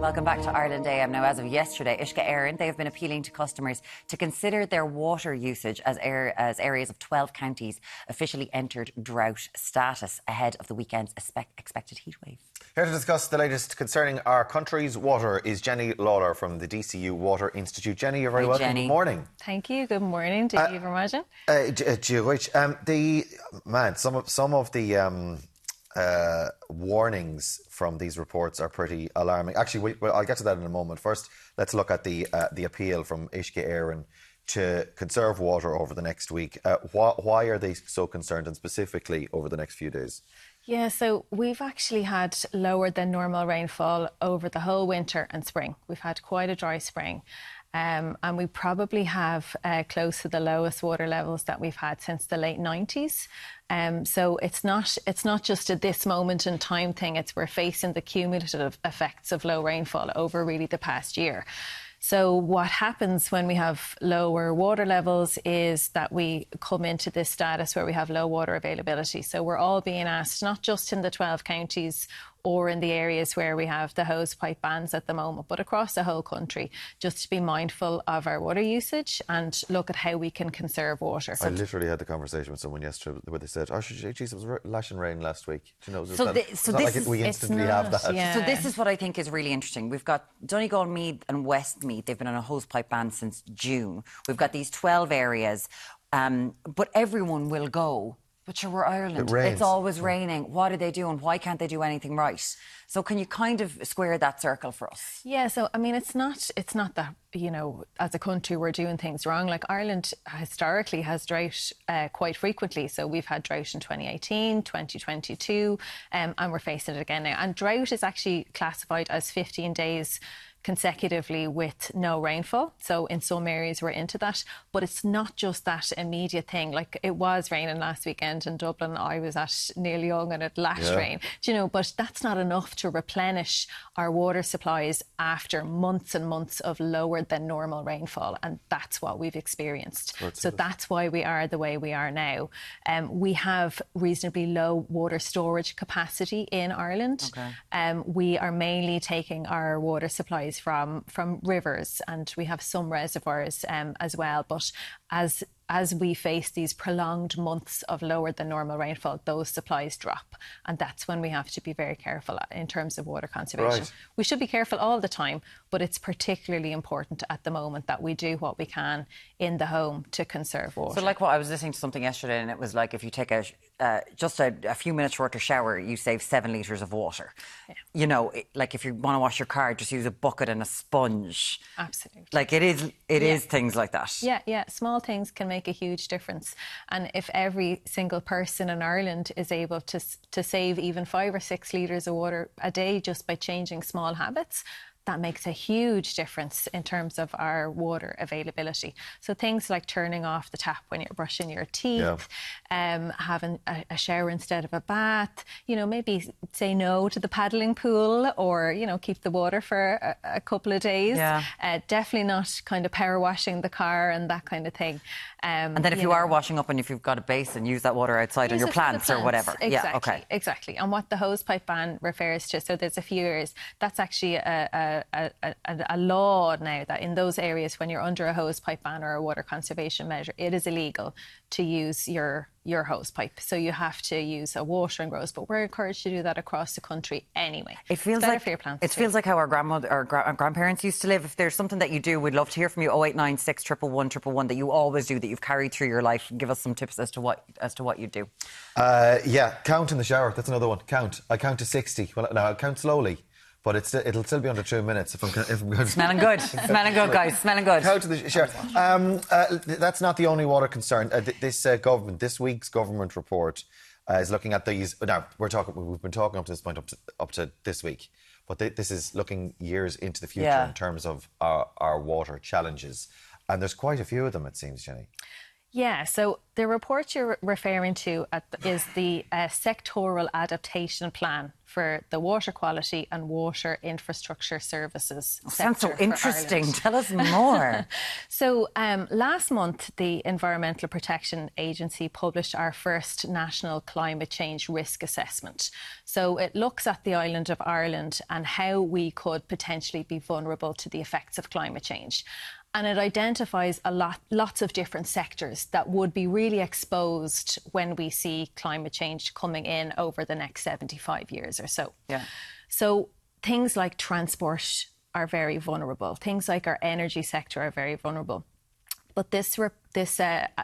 Welcome back to Ireland AM. Now, as of yesterday, Uisce Éireann, they have been appealing to customers to consider their water usage as areas of 12 counties officially entered drought status ahead of the weekend's expected heatwave. Here to discuss the latest concerning our country's water is Jenny Lawler from the DCU Water Institute. Jenny, you're very welcome. Jenny. Good morning. Thank you. Good morning. Thank you very much. Some of the warnings from these reports are pretty alarming. Actually, I'll get to that in a moment. First, let's look at the appeal from Uisce Éireann to conserve water over the next week. Why are they so concerned, and specifically over the next few days? Yeah, so we've actually had lower than normal rainfall over the whole winter and spring. We've had quite a dry spring. And we probably have close to the lowest water levels that we've had since the late 90s. So it's not just a this moment in time thing. We're facing the cumulative effects of low rainfall over really the past year. So what happens when we have lower water levels is that we come into this status where we have low water availability. So we're all being asked, not just in the 12 counties or in the areas where we have the hose pipe bans at the moment, but across the whole country, just to be mindful of our water usage and look at how we can conserve water. I literally had the conversation with someone yesterday where they said, geez, it was lashing rain last week. Do you know, we instantly have that. Yeah. So this is what I think is really interesting. We've got Donegal, Meath and Westmeath. They've been on a hose pipe ban since June. We've got these 12 areas, but everyone will go. But sure, we're Ireland. It's always raining. What are they doing? Why can't they do anything right? So can you kind of square that circle for us? Yeah, so I mean, it's not that, you know, as a country we're doing things wrong. Like Ireland historically has drought quite frequently. So we've had drought in 2018, 2022, and we're facing it again now. And drought is actually classified as 15 days consecutively with no rainfall. So in some areas we're into that, but it's not just that immediate thing. Like it was raining last weekend in Dublin. I was at Neil Young and it lashed rain. Do you know, but that's not enough to replenish our water supplies after months and months of lower than normal rainfall. And that's what we've experienced. So that's why we are the way we are now. We have reasonably low water storage capacity in Ireland. Okay. We are mainly taking our water supplies from rivers, and we have some reservoirs as well. But as we face these prolonged months of lower than normal rainfall, those supplies drop. And that's when we have to be very careful in terms of water conservation. Right. We should be careful all the time, but it's particularly important at the moment that we do what we can in the home to conserve water. So like what I was listening to something yesterday, and it was like if you take just a few minutes shorter shower, you save 7 litres of water. Yeah. You know, like if you want to wash your car, just use a bucket and a sponge. Absolutely. Like it is things like that. Yeah. Small things can make a huge difference. And if every single person in Ireland is able to save even 5 or 6 litres of water a day just by changing small habits, that makes a huge difference in terms of our water availability. So things like turning off the tap when you're brushing your teeth, having a shower instead of a bath, you know, maybe say no to the paddling pool, or, you know, keep the water for a couple of days. Yeah. Definitely not kind of power washing the car and that kind of thing. And then if you are washing up and if you've got a basin, use that water outside on your plants or whatever. Exactly, yeah, okay. Exactly. And what the hose pipe ban refers to, so there's a few areas, that's actually a law now that in those areas when you're under a hose pipe ban or a water conservation measure, it is illegal to use your hose pipe. So you have to use a watering hose, but we're encouraged to do that across the country anyway. It feels like for your plants. It feels like how our grandparents used to live. If there's something that you do, we'd love to hear from you. 0896 111 111 that you always do, that you've carried through your life. Give us some tips as to what you do. Count in the shower. That's another one. Count. I count to 60. Well, now I'll count slowly, but it'll still be under 2 minutes if I'm good. Smelling good. Smelling good, guys. Smelling good. Count to the shower. That's not the only water concern. This week's government report is looking at these. Now we've been talking up to this point up to this week, but this is looking years into the future in terms of our water challenges, and there's quite a few of them, it seems, Jenny. Yeah, so the report you're referring to is the sectoral adaptation plan for the water quality and water infrastructure services Sounds so sector for interesting. Ireland. Tell us more. So last month, the Environmental Protection Agency published our first national climate change risk assessment. So it looks at the island of Ireland and how we could potentially be vulnerable to the effects of climate change. And it identifies lots of different sectors that would be really exposed when we see climate change coming in over the next 75 years or so. Yeah. So things like transport are very vulnerable. Things like our energy sector are very vulnerable. But this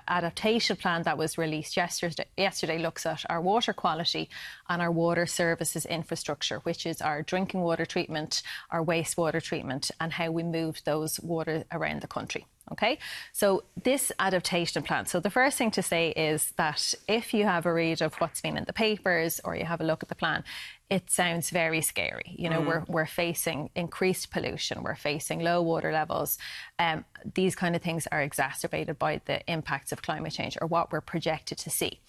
adaptation plan that was released yesterday looks at our water quality and our water services infrastructure, which is our drinking water treatment, our wastewater treatment, and how we move those water around the country. OK, so this adaptation plan. So the first thing to say is that if you have a read of what's been in the papers or you have a look at the plan, it sounds very scary. You know, we're facing increased pollution, we're facing low water levels. These kind of things are exacerbated by the impacts of climate change, or what we're projected to see.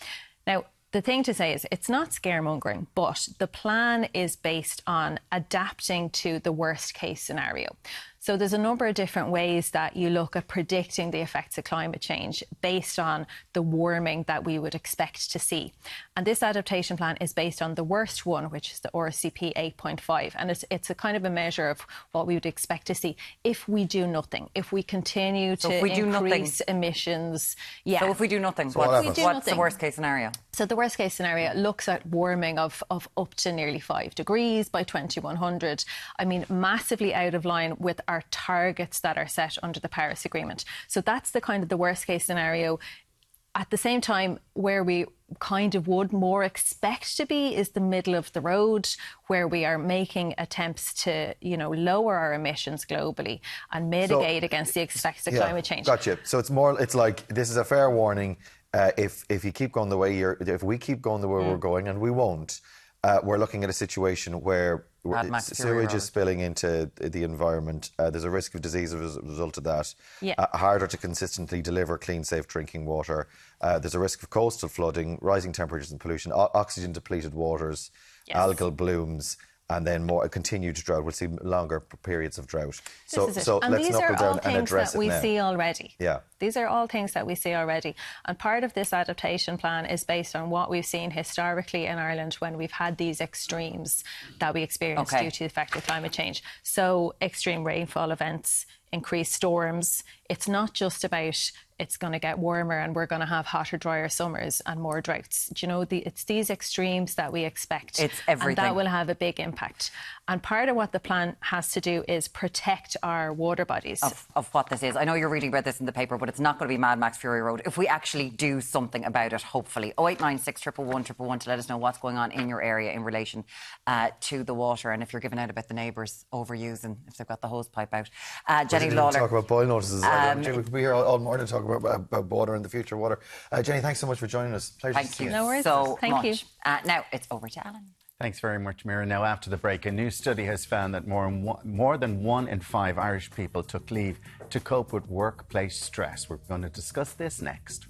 Now, the thing to say is it's not scaremongering, but the plan is based on adapting to the worst case scenario. So there's a number of different ways that you look at predicting the effects of climate change based on the warming that we would expect to see. And this adaptation plan is based on the worst one, which is the RCP 8.5. And it's a kind of a measure of what we would expect to see if we do nothing, if we continue to increase emissions. Yeah. So if we do nothing, So what's the worst case scenario? So the worst case scenario looks at warming of up to nearly 5 degrees by 2100. I mean, massively out of line with our targets that are set under the Paris Agreement. So that's the kind of the worst case scenario. At the same time, where we kind of would more expect to be is the middle of the road, where we are making attempts to, you know, lower our emissions globally and mitigate against the effects of climate change. Gotcha. So it's like this is a fair warning. If you keep going the way if we keep going the way we're going, and we won't, we're looking at a situation where sewage is spilling into the environment. There's a risk of disease as a result of that. Yeah. Harder to consistently deliver clean, safe drinking water. There's a risk of coastal flooding, rising temperatures and pollution, oxygen depleted waters, algal blooms, and then more continued drought. We'll see longer periods of drought. So let's knuckle down and address it now. These are all things that we see already. Yeah. These are all things that we see already. And part of this adaptation plan is based on what we've seen historically in Ireland when we've had these extremes that we experience due to the effect of climate change. So extreme rainfall events, increased storms. It's not just about it's going to get warmer and we're going to have hotter, drier summers and more droughts. Do you know, it's these extremes that we expect. It's everything. And that will have a big impact. And part of what the plan has to do is protect our water bodies. Of what this is. I know you're reading about this in the paper, but it's not going to be Mad Max Fury Road if we actually do something about it, hopefully. 0896 111 111 to let us know what's going on in your area in relation to the water, and if you're giving out about the neighbours overusing, if they've got the hose pipe out. Jenny Lawler. Talk about boil notices. We could be here all morning to talk about water and the future of water. Jenny, thanks so much for joining us. Pleasure to see you. No worries. Thank you. Now it's over to Alan. Thanks very much, Mira. Now, after the break, a new study has found that more than 1 in 5 Irish people took leave to cope with workplace stress. We're going to discuss this next.